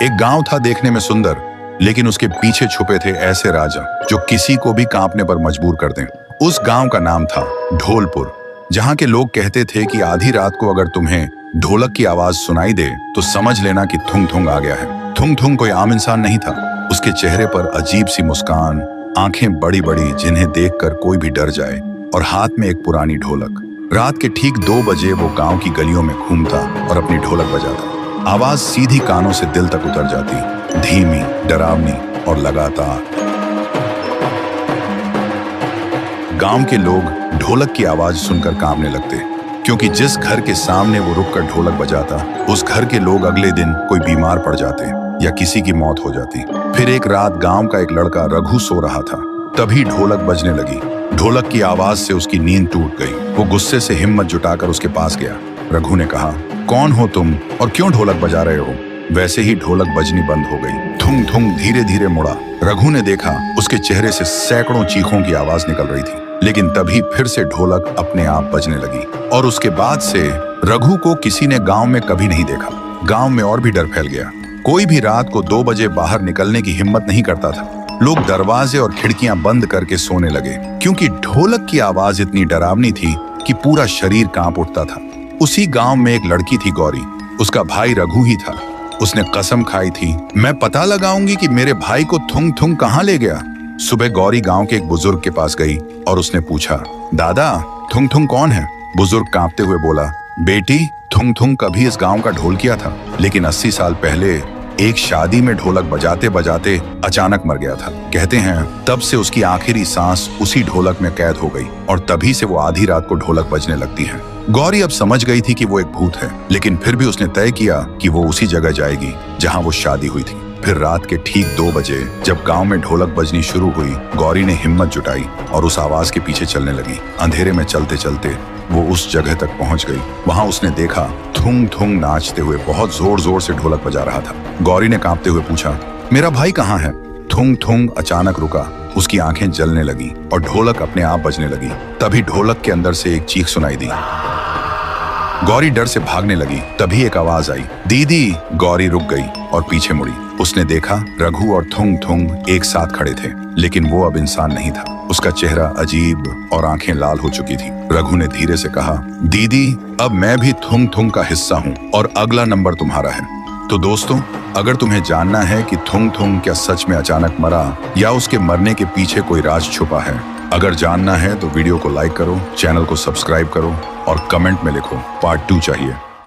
एक गांव था देखने में सुंदर, लेकिन उसके पीछे छुपे थे ऐसे राजा जो किसी को भी कांपने पर मजबूर कर दें। उस गांव का नाम था ढोलपुर, जहां के लोग कहते थे कि आधी रात को अगर तुम्हें ढोलक की आवाज सुनाई दे तो समझ लेना कि थुंग थुंग आ गया है। थुंग थुंग कोई आम इंसान नहीं था। उसके चेहरे पर अजीब सी मुस्कान, आंखें बड़ी बड़ी जिन्हें देखकर कोई भी डर जाए, और हाथ में एक पुरानी ढोलक। रात के ठीक 2 बजे वो गांव की गलियों में घूमता और अपनी ढोलक बजाता। आवाज सीधी कानों से दिल तक उतर जाती, धीमी, डरावनी और लगातार। गांव के लोग ढोलक की आवाज सुनकर कांपने लगते, क्योंकि जिस घर के सामने वो रुककर ढोलक बजाता, उस घर के लोग अगले दिन कोई बीमार पड़ जाते या किसी की मौत हो जाती। फिर एक रात गांव का एक लड़का रघु सो रहा था, तभी ढोलक बजने लगी। ढोलक की आवाज से उसकी नींद टूट गई। वो गुस्से से हिम्मत जुटाकर उसके पास गया। रघु ने कहा, कौन हो तुम और क्यों ढोलक बजा रहे हो? वैसे ही ढोलक बजनी बंद हो गई। थुंग थुंग धीरे धीरे मुड़ा। रघु ने देखा उसके चेहरे से सैकड़ों चीखों की आवाज निकल रही थी, लेकिन तभी फिर से ढोलक अपने आप बजने लगी। और उसके बाद से रघु को किसी ने गांव में कभी नहीं देखा। गांव में और भी डर फैल गया। कोई भी रात को 2 बजे बाहर निकलने की हिम्मत नहीं करता था। लोग दरवाजे और खिड़कियां बंद करके सोने लगे, क्योंकि ढोलक की आवाज इतनी डरावनी थी कि पूरा शरीर कांप उठता था। उसी गांव में एक लड़की थी, गौरी। उसका भाई रघु ही था। उसने कसम खाई थी, मैं पता लगाऊंगी कि मेरे भाई को थुंग थुंग कहां ले गया। सुबह गौरी गांव के एक बुजुर्ग के पास गई और उसने पूछा, दादा, थुंग थुंग कौन है? बुजुर्ग कांपते हुए बोला, बेटी, थुंग थुंग कभी इस गांव का ढोल किया था, लेकिन 80 साल पहले एक शादी में ढोलक बजाते बजाते अचानक मर गया था। कहते हैं तब से उसकी आखिरी सांस उसी ढोलक में कैद हो गई, और तभी से वो आधी रात को ढोलक बजने लगती है। गौरी अब समझ गई थी कि वो एक भूत है, लेकिन फिर भी उसने तय किया कि वो उसी जगह जाएगी जहां वो शादी हुई थी। फिर रात के ठीक 2 बजे जब गांव में ढोलक बजनी शुरू हुई, गौरी ने हिम्मत जुटाई और उस आवाज के पीछे चलने लगी। अंधेरे में चलते चलते वो उस जगह तक पहुंच गई। वहां उसने देखा थुंग थुंग नाचते हुए बहुत जोर जोर से ढोलक बजा रहा था। गौरी ने कांपते हुए पूछा, मेरा भाई कहाँ है? थुंग थुंग अचानक रुका। उसकी आंखें जलने लगी और ढोलक अपने आप बजने लगी। तभी ढोलक के अंदर से एक चीख सुनाई दी। गौरी डर से भागने लगी। तभी एक आवाज आई, दीदी। गौरी रुक गई और पीछे मुड़ी। उसने देखा रघु और थुंग थुंग एक साथ खड़े थे, लेकिन वो अब इंसान नहीं था। उसका चेहरा अजीब और आंखें लाल हो चुकी थी। रघु ने धीरे से कहा, दीदी, अब मैं भी थुंग थुंग का हिस्सा हूँ और अगला नंबर तुम्हारा है। तो दोस्तों, अगर तुम्हें जानना है कि थुंग थुंग क्या सच में अचानक मरा या उसके मरने के पीछे कोई राज छुपा है, अगर जानना है तो वीडियो को लाइक करो, चैनल को सब्सक्राइब करो और कमेंट में लिखो पार्ट 2 चाहिए।